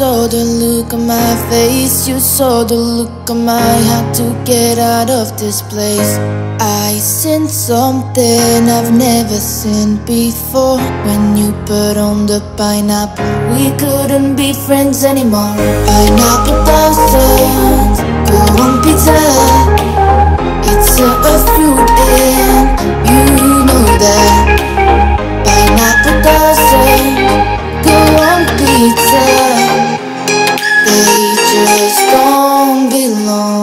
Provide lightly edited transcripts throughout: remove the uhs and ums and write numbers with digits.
saw the look on my face, you saw the look on my heart to get out of this place. I sensed something I've never seen before. When you put on the pineapple, we couldn't be friends anymore. Pineapple doesn't go on pizza. It's a fruit and you know that. Pineapple doesn't go on pizza. They just don't belong.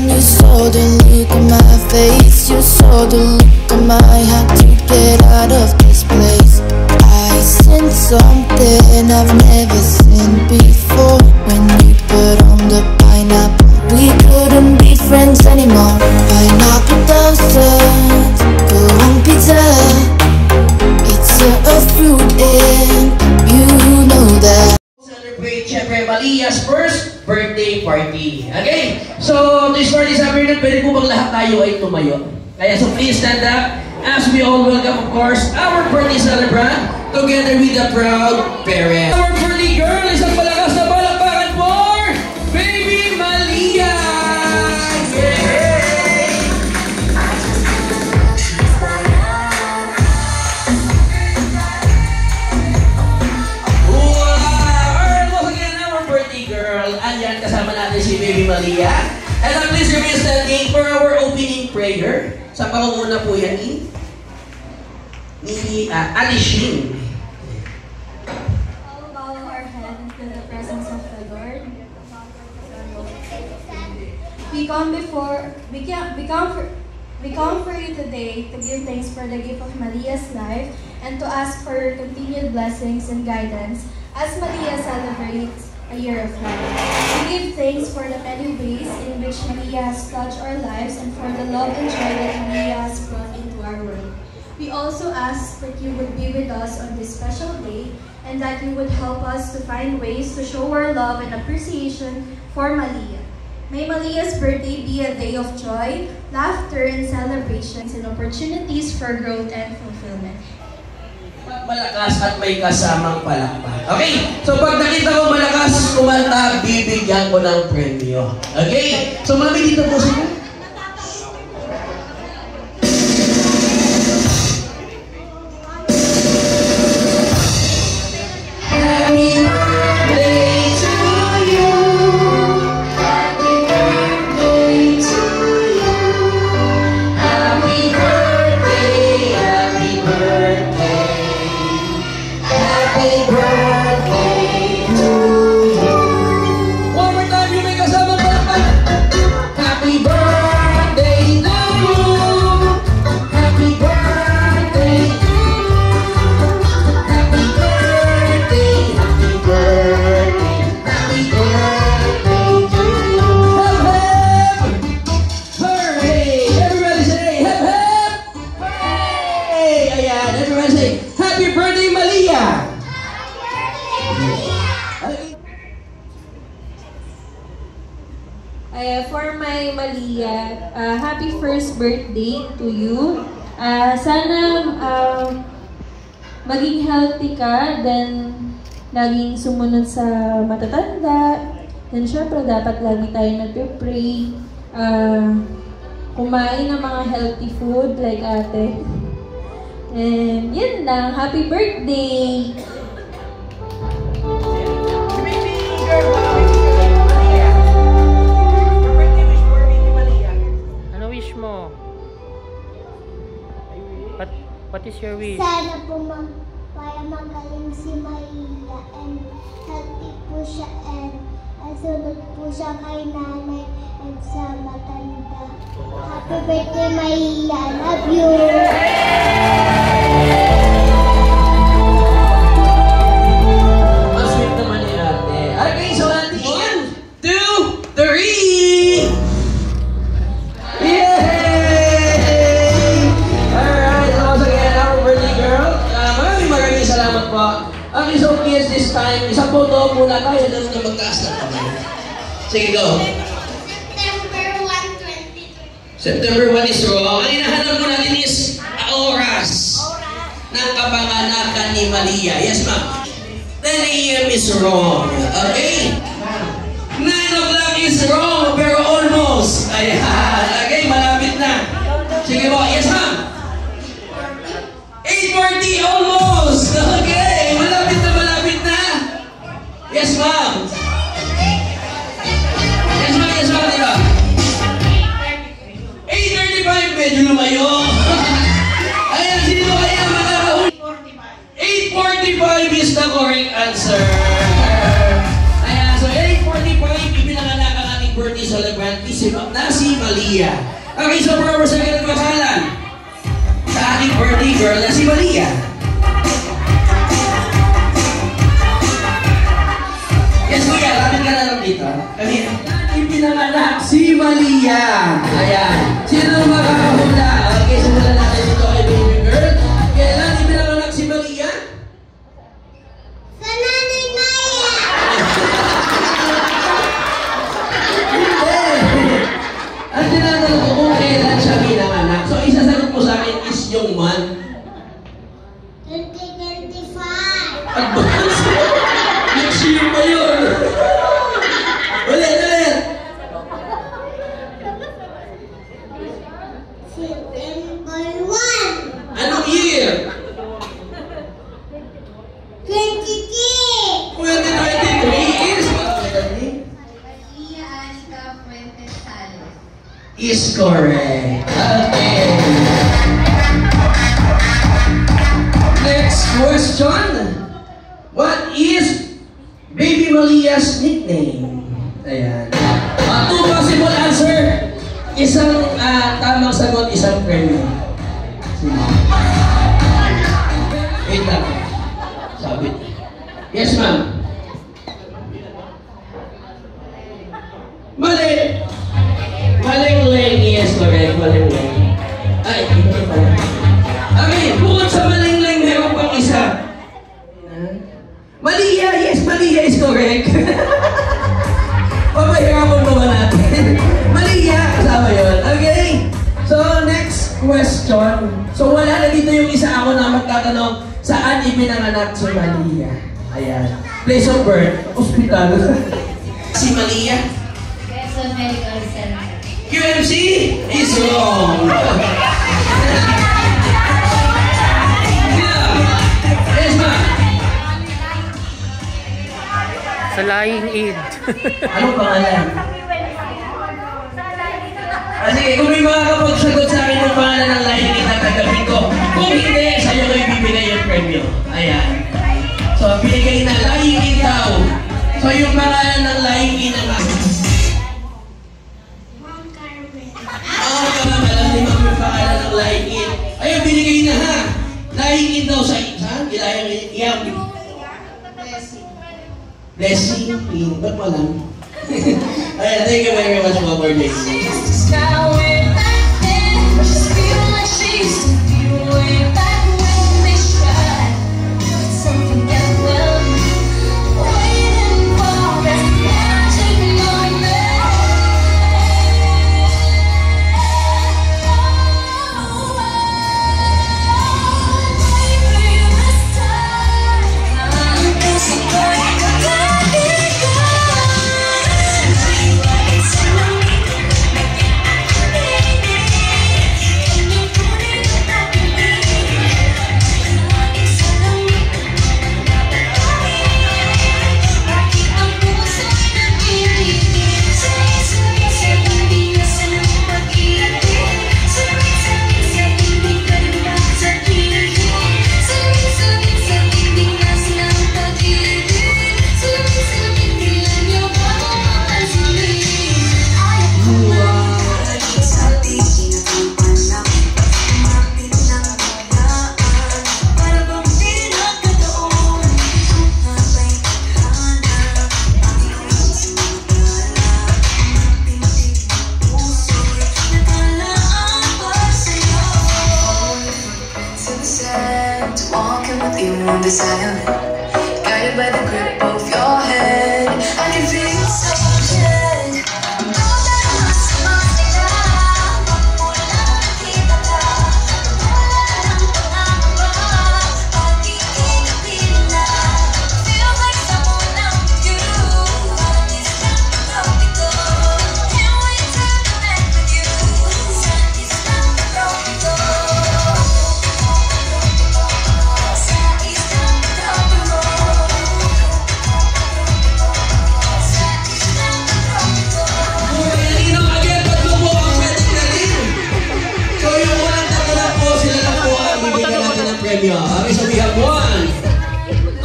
You saw the look on my face, you saw the look on my heart to get out of this place. I sensed something I've never seen before. When you put on the pineapple, we couldn't be friends anymore. Pineapple doesn't go on pizza. It's a fruit and you know that. Celebrate syempre Malia's first birthday party. Okay? So, this party sa afternoon, pwede po bang lahat tayo ay tumayo? Kaya so please stand up as we all welcome, of course, our birthday celebrant together with the proud parents. Our birthday girl, isang malakas na palakpakan for Baby Malia! Yay! Andyan kasama natin si Baby Malia. And please remain standing for our opening prayer. Sa pangunguna po yan ni Alishin. All bow our head into the presence of the Lord. We come for you today to give thanks for the gift of Malia's life and to ask for your continued blessings and guidance as Malia celebrates a year of life. We give thanks for the many ways in which Malia has touched our lives and for the love and joy that Malia has brought into our world. We also ask that you would be with us on this special day and that you would help us to find ways to show our love and appreciation for Malia. May Malia's birthday be a day of joy, laughter, and celebrations and opportunities for growth and fulfillment. Malakas at may kasamang palakpak. Okay? So pag nakita ko malakas kumanta, bibigyan ko ng premyo. Okay? So mami, dito po sila. For my Malia, happy first birthday to you. Sana maging healthy ka, then laging sumunod sa matatanda. Then syempre dapat lagi tayo nagpe-pray. Kumain ng mga healthy food like ate. And yun lang, happy birthday! Ano wish mo? What is your wish? Sana po para magaling si Maria and healthy po siya and sunod po siya kay nanay and sa matanda. Happy birthday, Maria. Love you! Mas sweet naman ni ate. Okay, so ate, 1, 2, 3! Yay! Alright, once again, our birthday girl. Maraming salamat po. Okay, so kids, this time, isang photo muna tayo na magtaas na kamay. Sige, go. September 1 is wrong. Ang hinahanap mo natin is oras ng kapanganakan ni Maria. Yes, ma'am. 10 a.m. is wrong. Okay? 9 o'clock is wrong, pero almost. Ayan. Okay, malapit na. Sige po. Yes, ma'am. 8:40, almost. Okay, malapit na, malapit na. Yes, ma'am. Yes, ma'am, yes, ma'am. Diba? 8:35, medyo lumayo. Ayan, sino kaya makakahuli? 8:45 is the correct answer. Ayan, so 8:45, ipinanganak ang ating birthday celebrant na si Malia. Okay, so for our second kasalan, sa ating birthday girl na si Malia. Yes, kuya, lapit ka na lang dito. Kami, ipinanganak si Malia. Ayan. Sino makakahula? Okay, simulan natin dito kay baby girl. Kailan ipinanganak si Malia? Sa nanay Maya! Hindi. Ang tinatanong ko kung kailan siya pinanganak. So, isasagot mo sa akin is yung month. 2025! Advance. Next year pa yun. Ulit, ulit. September 1! Anong year? 23! 2023 is Maria Asta Fuentes Salas. is correct. Okay. Next question. What is Baby Malia's nickname? Ayan. Two possible answer. Isang tamang sagot, isang premyo. Wait lang. Sabi. Yes, ma'am. Mali. Maling-ling. Yes, correct. Maling-ling. Ay, ito pala. Okay, bukod sa maling-ling, meron pang isa. Malia, yes, Malia is correct. Papahirapan mo ba natin? Malia, kasama yun. Okay? So, next question. So, wala na dito yung isa ako na magtatanong, saan ipinanganak si Malia? Ayan. Place of birth, hospital. Si Malia? Quezon Medical Center. QMC is wrong. Yes, ma'am. Sa Lying Aid. Anong pangalan? Sige, kung may makakapagsagot sa akin ng pangalan ng Lying Aid na tagapin ko, kung hindi, sa'yo ko ibibigay yung premyo. Ayan. So, binigay na Lying Aid daw. So, yung pangalan ng Lying Aid ang Ma'am Carmen. alam ni Ma'am yung pangalan ng Lying Aid. Ayun, binigay na ha. Lying Aid daw sa isa. Ilayang iyam. Blessing, ba't mo lang? Ayan, thank you very much for birthday. Now we're back then, just feel like she used to feel way back when they tried. It's something that will waiting for that magic moment. Baby, this time I'm missing like a you won't be silent. Guided by the grip of your hand, I can feel your sunshine. Okay, so we have 1, 2,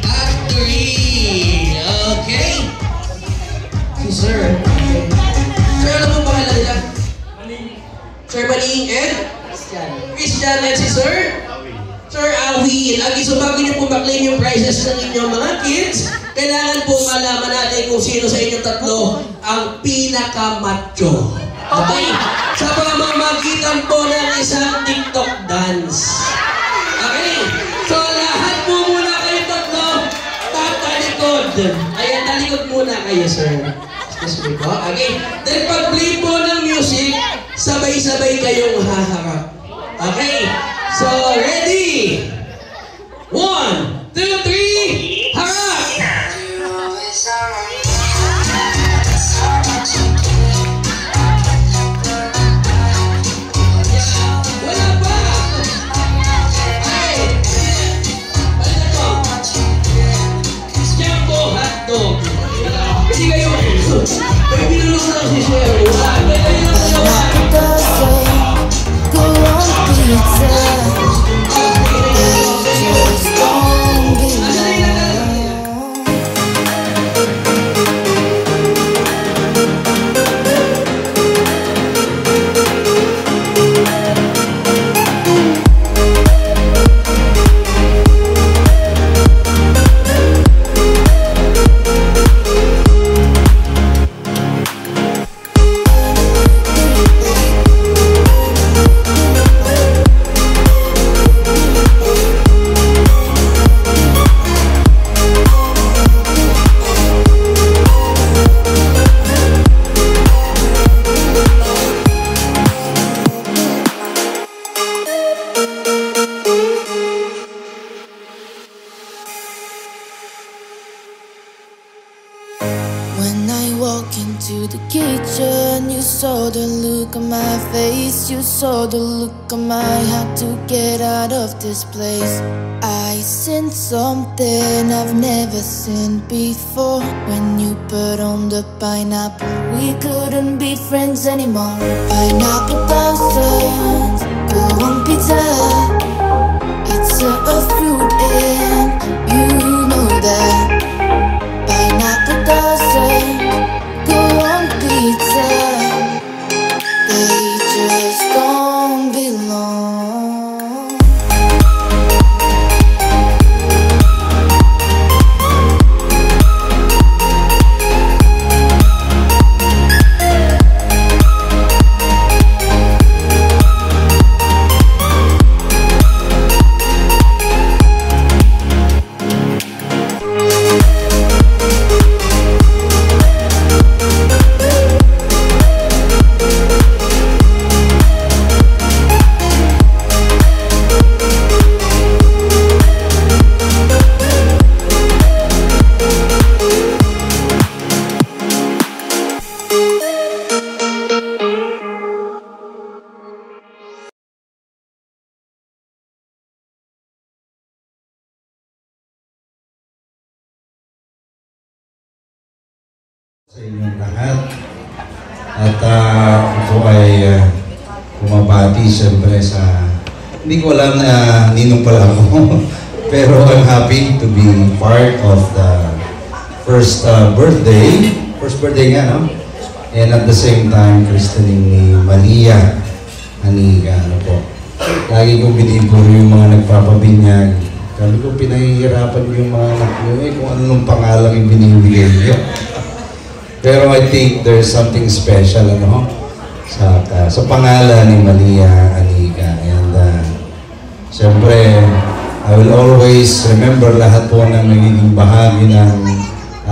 at 3. Okay. Si Sir. Sir, ano po pangalan nila? Sir Maning and? Christian and si Sir? Sir Awin. Okay, so bago niyo po maklaim yung prizes ng inyong mga kids, kailangan po malaman natin kung sino sa inyong tatlo ang pinaka-macho. Okay? Sa pamamagitan po ng isang TikTok dance. Okay? So lahat po muna kayo tatlo, tatalikod. Ayan, talikod muna kayo, sir. Excuse me po. Okay? Then pag-play po ng music, sabay-sabay kayong haharap. Okay? So, ready? 1, 2, 3, harap! Hindi kayo may pinulong lang si Sir. Wala kayo lang nawa. Go on, pizza. Just don't be When I walk into the kitchen, you saw the look on my face. You saw the look on my had to get out of this place. I sensed something I've never seen before. When you put on the pineapple, we couldn't be friends anymore. Pineapple thousands, go on pizza. It's a fruit and you know that. Pineapple doesn't go on pizza. They just don't belong. Sa inyong lahat at ako ay bumabati siyempre sa hindi ko alam na ninong pala ako pero I'm happy to be part of the first birthday nga, no? And at the same time christening ni Malia Aniga, ano po. Lagi kong biniburo yung mga nagpapabinyag. Sabi ko, pinahihirapan yung mga anak nyo kung ano nung pangalang yung binibigay nyo. Pero I think there's something special, ano, sa pangalan ni Malia Aniga. And Siyempre, I will always remember lahat po ng nagiging bahagi ng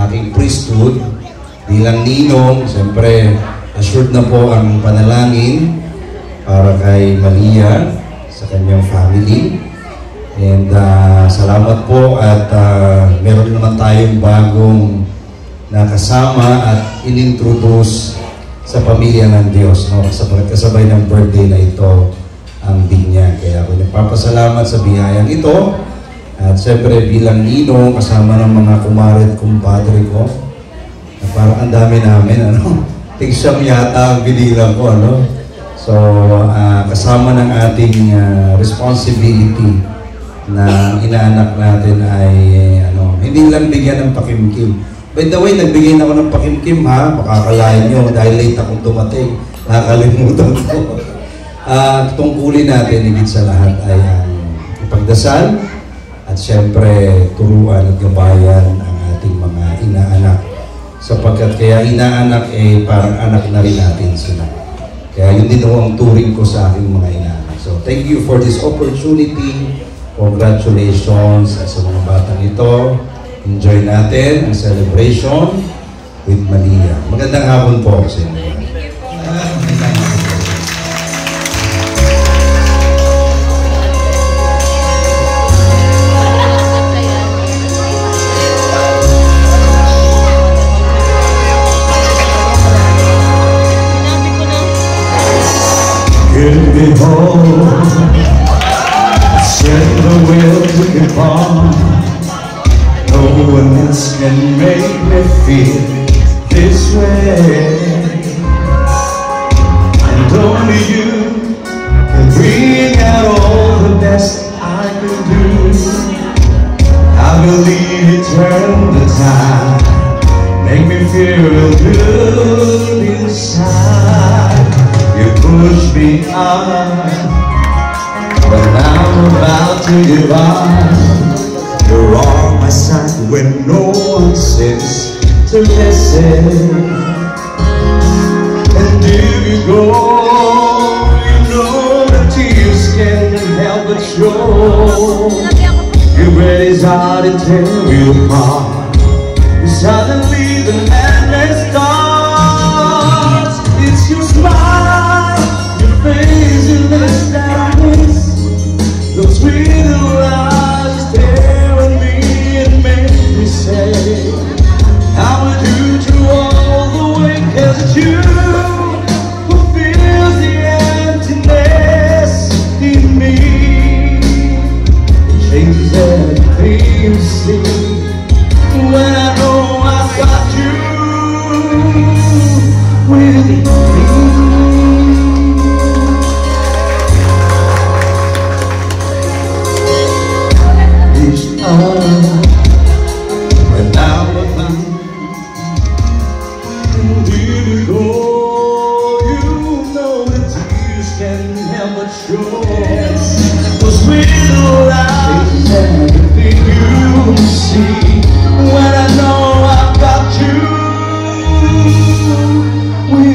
aking priesthood. Bilang ninong, siyempre, assured na po ang panalangin para kay Malia sa kanyang family. And salamat po at meron naman tayong bagong nakasama at inintroduce sa pamilya ng Diyos. No? Kasabay ng birthday na ito ang binyag. Kaya ako nagpapasalamat sa biyayang ito. At siyempre bilang ninong, kasama ng mga kumare at kumpadre ko, na parang ang dami namin, ano? Tigsam yata ang binilang ko, ano? So, kasama ng ating responsibility na inaanak natin ay, ano, hindi lang bigyan ng pakimkim. By the way, nagbigay na ako ng pakimkim, ha? Makakalain nyo dahil late akong dumating. Nakakalimutan ko. Tungkulin natin higit sa lahat ay ang ipagdasal at siyempre turuan at gabayan ang ating mga inaanak. Sapagkat kaya inaanak parang anak na rin natin sila. Kaya yun din ang turing ko sa aking mga inaanak. So thank you for this opportunity. Congratulations sa mga batang ito. Enjoy natin ang celebration with Malia. Magandang hapon po sa inyo. Get me home, send the will to get on. No one else can make me feel this way, and only you can bring out all the best I can do. I believe you turn the tide, make me feel good inside. You push me on, but I'm about to give up. You're on my side when no one seems to listen. And if you go, you know the tears can't help but show. You break his heart and tear you apart. You suddenly the madness starts. It's your smile, your face, your lips that I miss. Those sweet little eyes stare at me and make me say, I would do you all the way, 'cause it's you who fills the emptiness in me. It changes everything you see when I know I've got you with me. When I'm with you, and you go, you know the tears can't help but show. Those little eyes, everything you see when I know I've got you with me.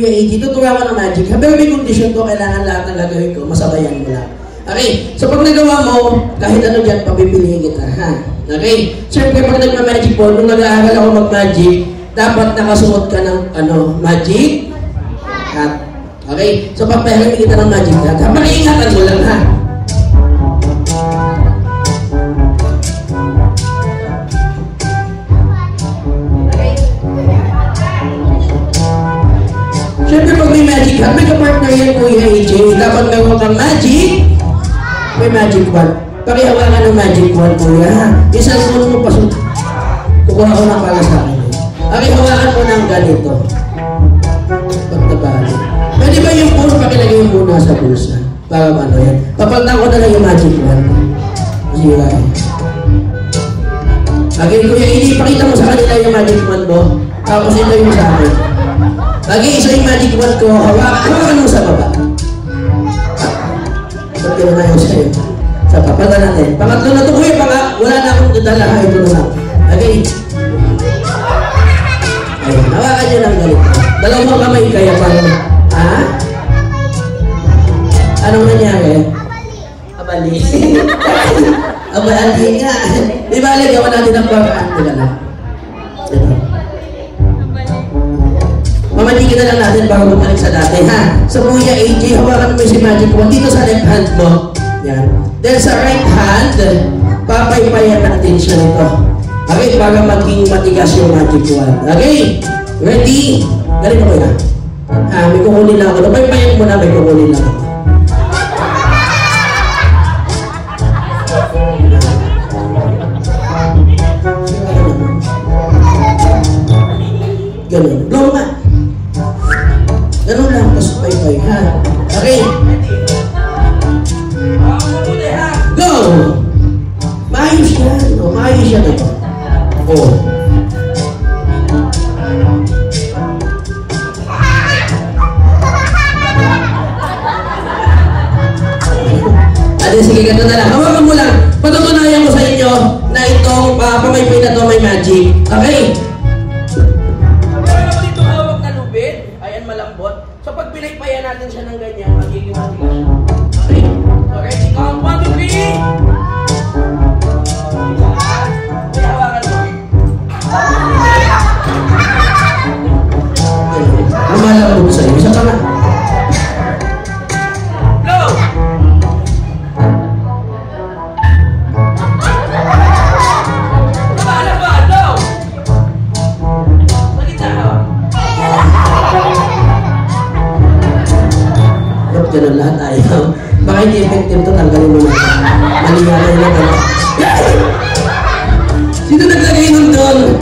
Kuya AJ, tutuwa ko ng magic. Pero may condition to, kailangan lahat ng gagawin ko, masabayan mo lang. Okay, so pag nagawa mo, kahit ano dyan, papipiliin kita, ha? Okay? Siyempre, pag nagma-magic ball, nung nag-aaral ako mag-magic, dapat nakasuot ka ng, magic hat. Okay? So, papayagan kita ng magic hat. Pakiingatan mo lang, ha? Siyempre, pag may magic hat, may kapartner yan, Kuya AJ. Dapat meron kang magic. May magic wand. Pakihawakan ng magic wand, Kuya, ha? Isang suno mo pasok. Kukuha ko na pala sa akin. Pakihawakan mo ng ganito. Pagtabali. Pwede ba yung phone pakilagay mo muna sa bulsa? Para ano yan? Papaltan ko na lang yung magic wand. Masira eh. Okay, Kuya AJ, pakita mo sa kanila yung magic wand mo. Tapos ito yung sa akin. Lagi isa yung magic wand ko, hawakan mo sa baba. Ba't gano'n na yun sa'yo? Sa papata natin. Pangatlo na ito, Kuya, wala na akong dadala, ha, ito na lang. Okay? Ayun, hawakan nyo lang ganito. Dalawang kamay kaya parang, ha? Anong nangyari? Abali. Abali nga. Di ba, gawa natin ang paraan. Di ba na? Ito. Mamanikin na lang natin para bumalik sa dati, ha? So, Kuya AJ, hawakan mo si magic wand dito sa left hand mo. Yan. Then sa right hand, papaypayan natin siya nito. Okay, para maging matigas yung magic wand. Okay? Ready? Ganito ko yan. May kukunin lang ako. Papaypayan mo na, may kukunin lang ako. Ganun. Blow nga. Ganun lang, pasupay-pay, ha? Okay. Go! Maayos yan. O, maayos yan ito. O. Ate, sige, ganun na lang. Hawakan mo lang. Patutunayan ko sa inyo na itong pamaypay na ito may magic. Okay? So pag pinaypayan natin siya ng ganyan, magiging matigas siya. Okay? So ready? Count 1, 2, 3! May hawakan mo. Lumalak mo sa'yo. Isa pa nga. Go! Lumalak ba? Go! Magita hawak. Ganun lahat tayo. Baka hindi effective ito, tanggalin mo na. Maliwanag lang ano. Sino naglagay nun doon?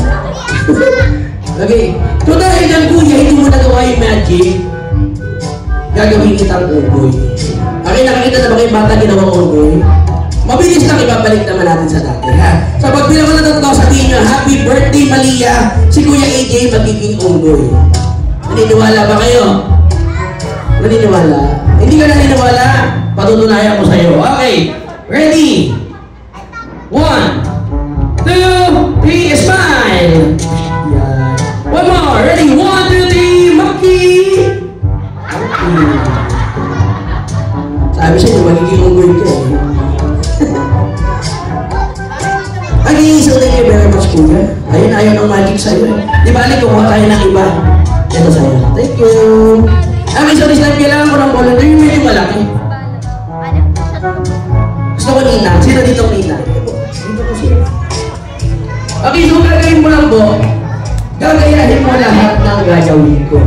Okay. So dahil dyan, Kuya, hindi mo nagawa yung magic, gagawin kitang unggoy. Okay, nakakita na ba kayo bata ginawang unggoy? Mabilis lang ibabalik naman natin sa dati, ha? So pag bilang ko natataw sa inyo, happy birthday, Malia! Si Kuya AJ magiging unggoy. Naniniwala ba kayo? Naniniwala? Hindi ka naniniwala? Patutunayan ko sa'yo. Okay. Ready? 1, 2, 3, smile! Yeah. One more. Ready? 1, 2, 3, monkey! Okay. Sabi siya yung magiging unggoy ka eh. Okay, so thank you very much, Kuya. Ayun, ayaw ng magic sa'yo eh. Di balik, kukuha tayo ng iba. Ito sa'yo. Thank you. Okay, so this time, kailangan ko ng volunteer yung medyo malaki. Gusto ko nina. Sino dito nina? Dito ko siya. Okay, so gagawin mo lang po. Gagayahin mo lahat ng gagawin ko.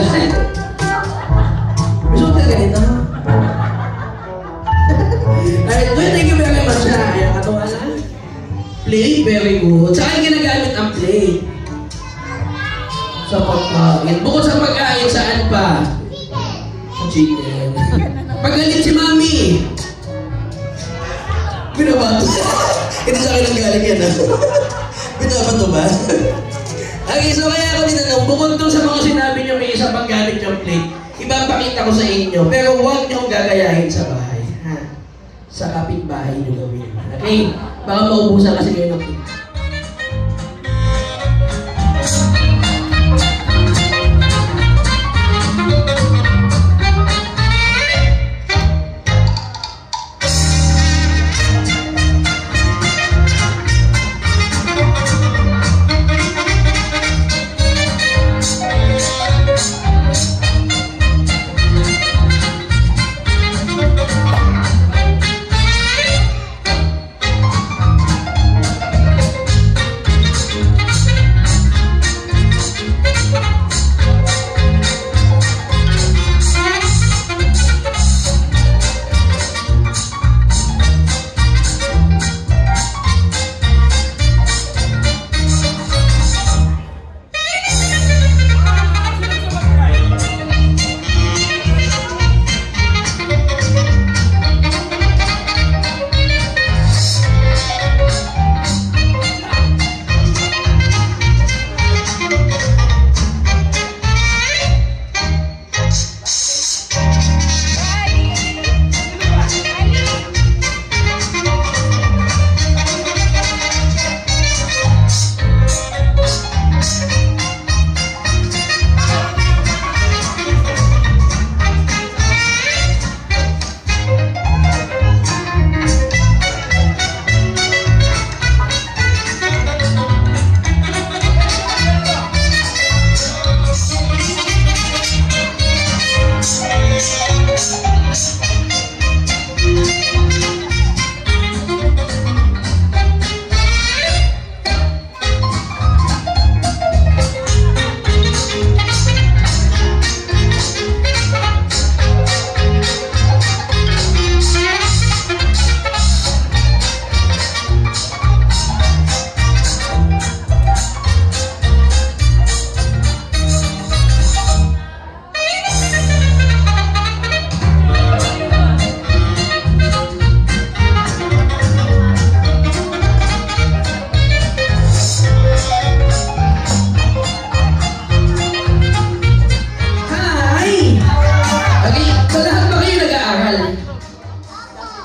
dyan. Gusto ko talaga ito. Alright, thank you very much na. Ayan, katawa na. Plate, very good. Saan ginagamit ang plate? Sa pagkain. Bukod sa pagkain, saan pa? Sa chicken. Paggalit si Mami. Binabato. Hindi sa akin ang galing yan, ha? Binabato ba? Okay, so kaya ako tinanong, bukod doon sa mga sinabi nyo, may isang paggamit yung plate, ipapakita ko sa inyo, pero huwag nyo gagayahin sa bahay, ha? Sa kapitbahay nyo gawin. Okay? Baka maubusan kasi kayo ng plate.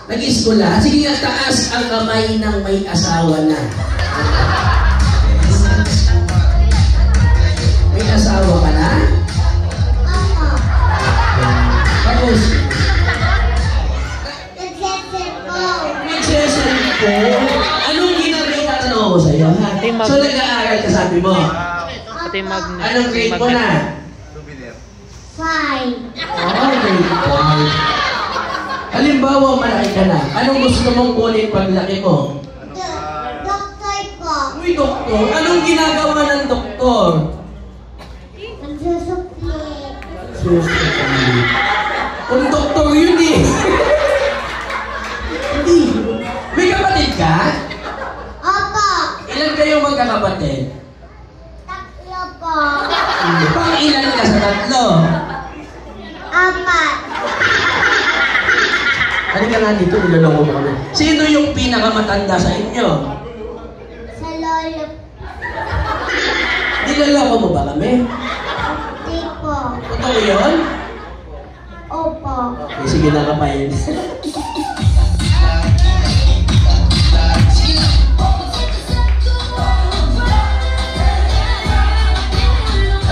Nag-iskola? Sige nga, taas ang kamay ng may asawa na. May asawa ka na? Tapos? Nagseselfon. Anong ginagawa tanong ko sa'yo, ha? So, nag-aaral ka, sabi mo? Anong grade mo na? 5. Oh, grade 5. Halimbawa, malaki ka na. Anong gusto mong kunin paglaki mo? Doktor po. Uy, doktor? Anong ginagawa ng doktor? Nagsusupli. Susupli. Kung doktor yun eh. Hindi. May kapatid ka? Opo. Ilan kayo magkakapatid? 3 po. Pang ilan ka sa 4. Halika nga dito, niloloko mo kami. Sino yung pinakamatanda sa inyo? Sa lolo. Niloloko mo ba kami? Hindi po. Totoo yun? Opo. Okay, sige na kapayin.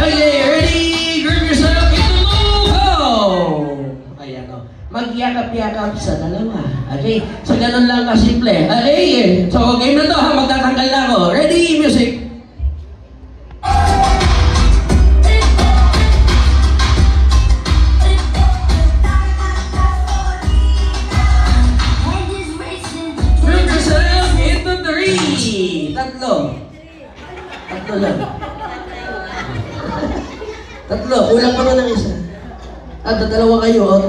Okay, ready? Group yourself in the move! Ayan o. Magyakap-yakap sa dalawa. Okay? So, ganun lang kasimple. Okay, so game na to ha. Magtatanggal na ako. Ready? Music! Group yourself into 3! Tatlo lang. Tatlo. Kulang pa na ng isa. At dalawa kayo.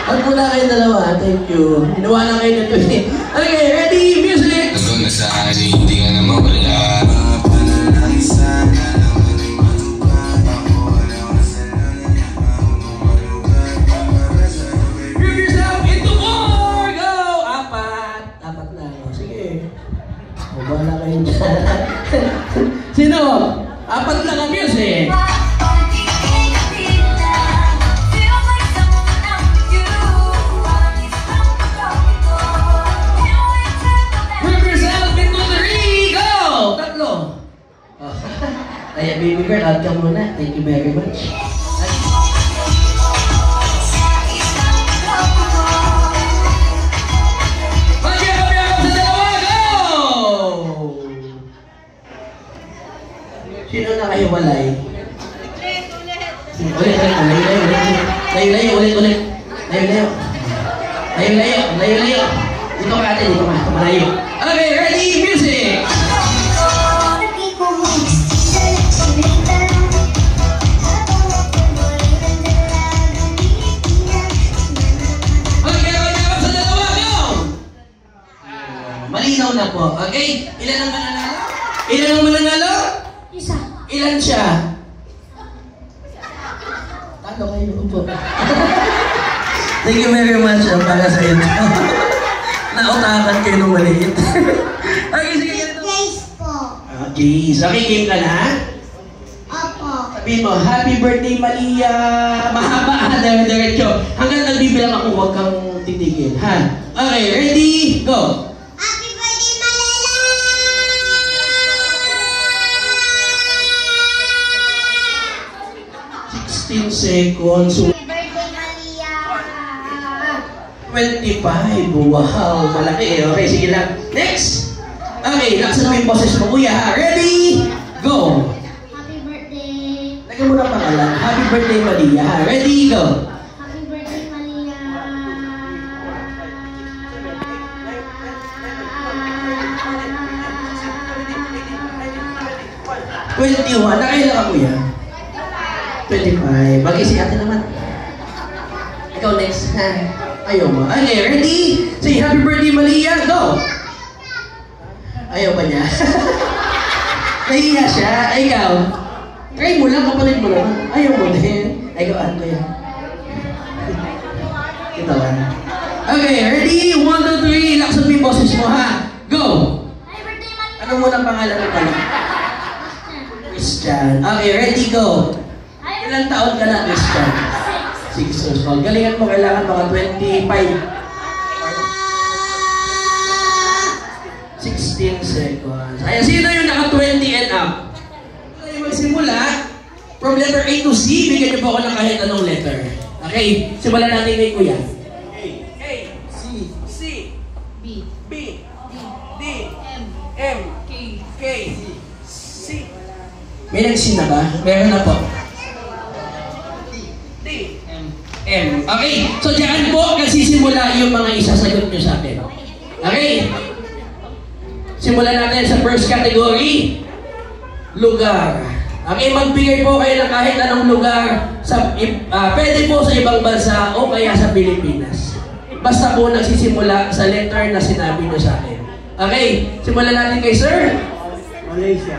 At muna kayo dalawa. Thank you. Ginawa na kayo nito eh. Okay, ready? Music! Nandun na sa akin, hindi ka na mawala. Grip yourself into four! Go! Apat. Apat na. Sige. Mabala kayo dyan. Sino? Apat lang ang music. Kaya baby girl, out ka muna. Thank you very much. Mag-iapyap sa dalawa, go! Sino na kayo walay? Ulit. Layo. Dito ka ate, dito ka. Malayo. Okay, ready, music! Malinaw na po. Okay? Ilan ang mananalo? Isa. Ilan siya? Talo kayo. Upo. Thank you very much para sa ito. Nautakan kayo nung maliit. Okay, sige. Grace po. Okay, so game ka na? Opo. Sabihin mo, happy birthday Malia. Mahaba ha, diretso. Hanggang nagbibilang ako, huwag kang titigil. Ha? Okay, ready? Go! 16 seconds. Happy birthday, Malia! 25. Wow, malaki. Okay, sige lang. Next! Okay, laksan mo yung boses mo, kuya. Ha? Ready? Go! Happy birthday! Lagyan mo na pangalan. Happy birthday, Malia. Ha? Ready? Go! Happy birthday, Malia! 21. Nakailan ka, kuya? 25. Bagay si ate naman. Ikaw next, ha? Ayaw mo. Okay, ready? Say happy birthday, Malia. Go! Ayaw ba niya? Nahiya siya. Ikaw? Try mo lang, kapalit mo naman. Ayaw mo din. Ikaw, ano yan? Ito lang. Okay, ready? 1, 2, 3. Laksan mo yung boses mo, ha? Go! Happy birthday, Malia! Ano mo ng pangalan mo pala? Christian. Okay, ready? Go! Ilang taon ka na, Christian? 6 years old. Galingan mo, kailangan mga 25. 16 seconds. Ayan, sino yung naka-20 and up? Tayo magsimula. From letter A to Z, bigyan niyo po ako ng kahit anong letter. Okay, simulan natin kay Kuya. A, C, B, D, M, K, C. May nag-C na ba? Meron na po. M. Okay, so diyan po nagsisimula yung mga isasagot nyo sa akin. Okay? Simulan natin sa first category, lugar. Okay, magbigay po kayo ng kahit anong lugar, pwede po sa ibang bansa o kaya sa Pilipinas. Basta po nagsisimula sa letter na sinabi nyo sa akin. Okay, simulan natin kay Sir. Malaysia.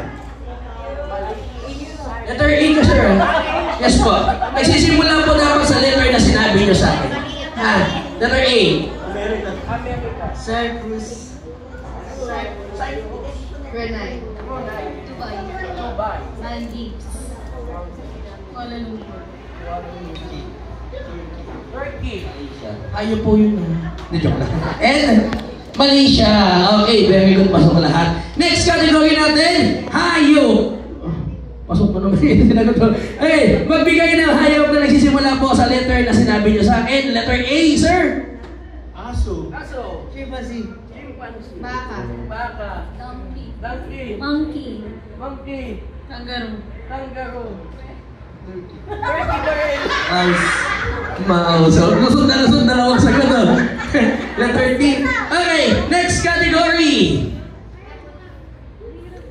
Letter A ka, sir. Yes po. Nagsisimula po dapat sa letter na sinabi nyo sa akin. Ha? Letter A. America. Cyprus. Brunei. Dubai. Maldives. Kuala Lumpur. Turkey. Ayaw po yun. Na-joke lang. And Malaysia. Okay, very good. Pasok na lahat. Next category natin, hayop. Pasok mo naman yun. Okay, magbigay ng hayop na nagsisimula po sa letter na sinabi nyo sa akin. Letter A, sir. Aso. Chimpanzee. Baka. Donkey. Monkey. Kangaroo. Turkey na rin. Nice. Lusot na lang sa gano'n. Letter D. Okay, next category.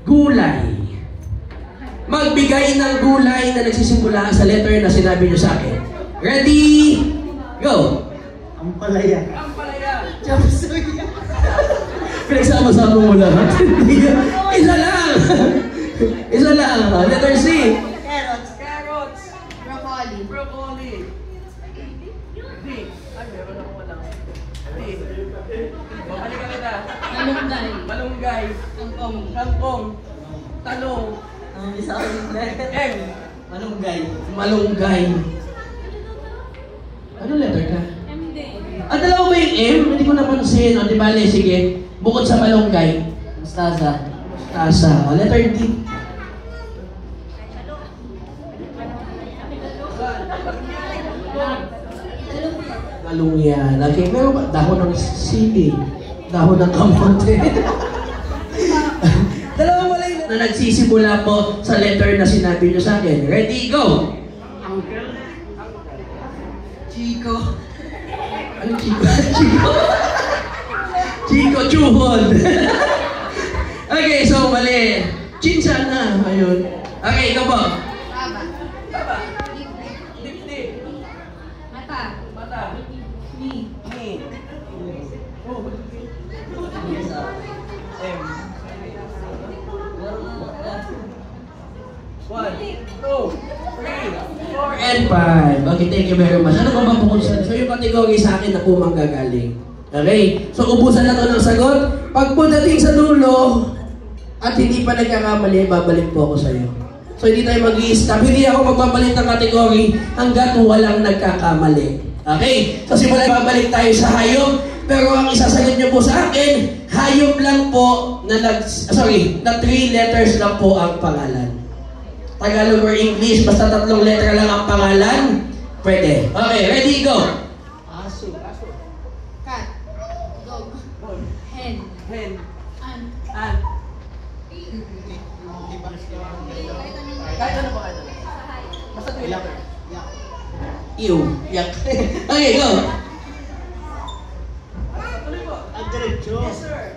Gulay. Magbigay magbigay ng gulay na nagsisimula sa letter na sinabi niyo sa akin. Ready? Go! Ampalaya. Chapsuya. Pinagsama-sama mo lahat. Isa lang. Isa lang. Letter C. Carrots. Broccoli. D. Ay, meron ako walang. D. Balikan kita. Malunggay. Kangkong. Talong. Ang isa ko yung letter. M. Malunggay. Ano letter ka? M din. Dalawa ba yung M? Hindi ko napansin. O, di bale, sige. Bukod sa malunggay. Mustasa. O, letter D. Talong yan. Okay, meron ba? Dahon ng sili. Dahon ng kamote. Dalawa wala yun na nagsisimula po sa letter na sinabi nyo sa akin. Ready, go! Chico. Ano Chico? Chico Chuhon. Okay, so mali. Chinsan na. Ayun. Okay, ikaw po. Baba. Dip. Mata. Ni. Oh. M. 1, 2, 3, 4, and 5. Okay, thank you very much. Ano ba ba bukod sa? So yung category sa akin na po manggagaling. Okay? So ubusan na to ng sagot. Pag po dating sa dulo at hindi pa nagkakamali, babalik po ako sa iyo. So hindi tayo mag-i-stop. Hindi ako magbabalik ng category hanggat walang nagkakamali. Okay? So simula babalik tayo sa hayop. Pero ang isasagot nyo po sa akin, hayop lang po na na 3 letters lang po ang pangalan. Tagalog or English, basta 3 letter lang ang pangalan, pwede. Okay, ready, go! Aso. Cat. Dog. Hen. Ant. Kahit ano pa kayo? Basta 3 letter. Ew. Yak. Okay, go! Yes, sir.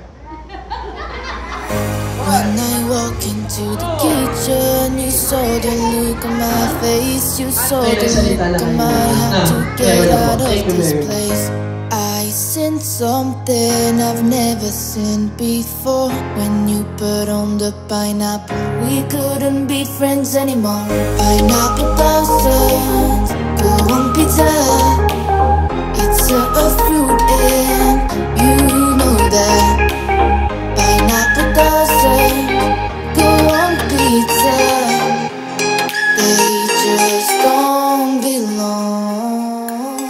When I walk into the kitchen, you saw the look on my face, you saw the look on my heart to get out of this place. I seen something I've never seen before. When you put on the pineapple, we couldn't be friends anymore. Pineapple thousands, go on pizza. It's a fruit and you know that. Pineapple doesn't go on pizza. They just don't belong.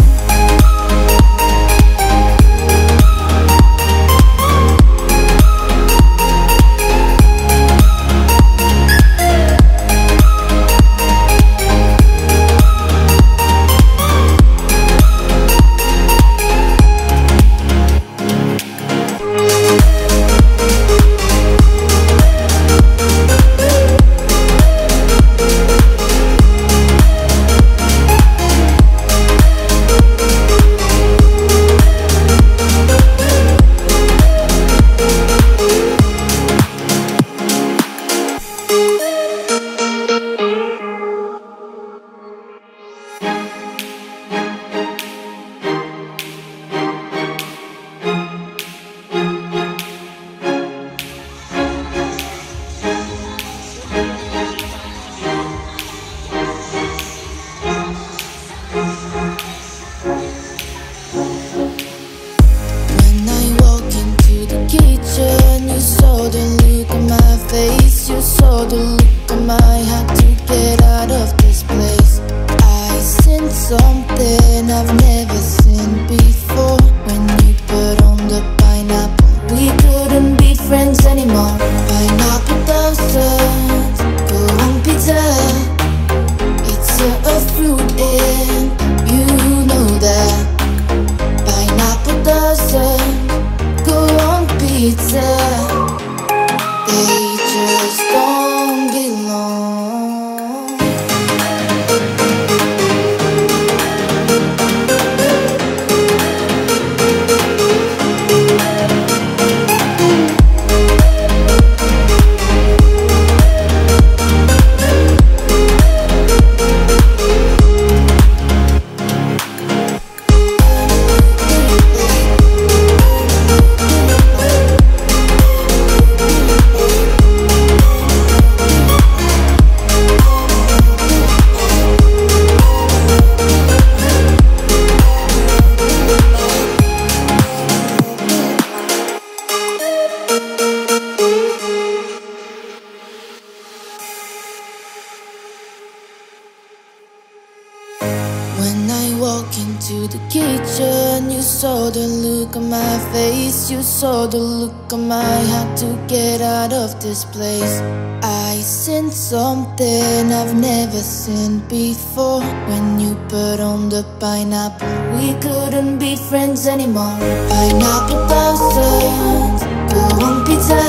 walk into the kitchen, you saw the look on my face, you saw the look on my heart to get out of this place. I sensed something I've never seen before. When you put on the pineapple, we couldn't be friends anymore. Pineapple thousands, go on pizza.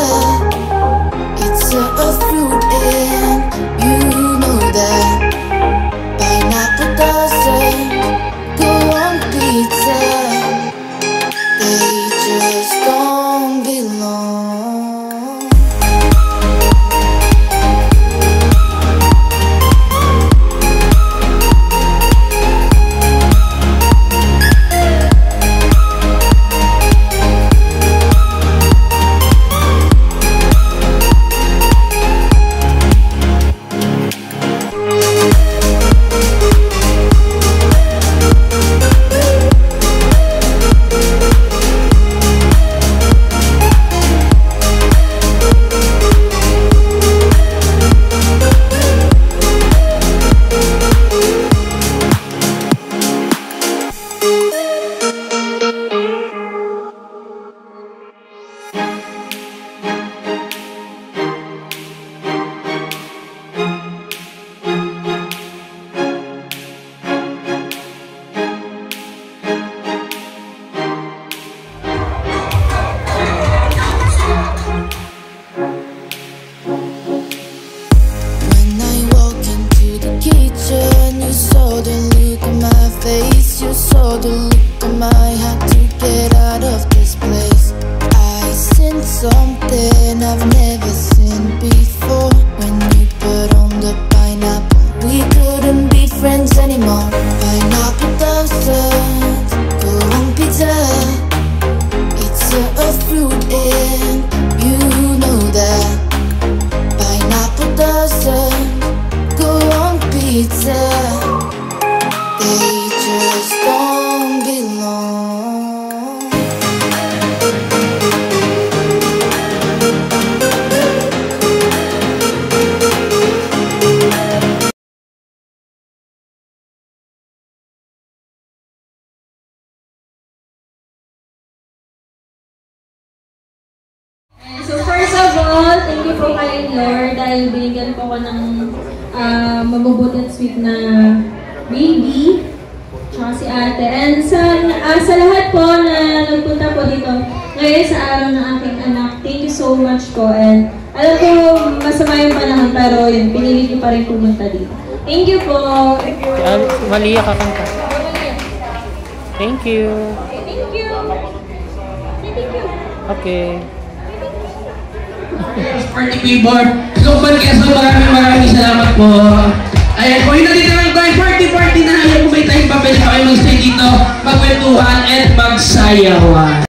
It's a fruit and you know that. Pineapple doesn't go on pizza. They just don't belong. Something I've never seen before. When you put on the pineapple, we couldn't be friends anymore. Pineapple doesn't go on pizza. It's a fruit and you know that. Pineapple doesn't go on pizza. They just don't belong. So first of all, thank you po kay Lord dahil binigyan po ko ng mabubuti at sweet na baby, tsaka si ate. And sa lahat po na nagpunta po dito ngayon sa araw ng aking anak, thank you so much po. And alam ko masama yung panahon pero yun, pinili niyo pa rin pumunta dito. Thank you po. Malia kakanta. Thank you. Thank you. Thank you. Okay. Party keyboard. Global Quezon, maraming salamat po. Ayan po, yung nandito lang tayo, party na. Ayan po, may tayong papel pa kayo mag-stay dito, magkwentuhan at magsayawan.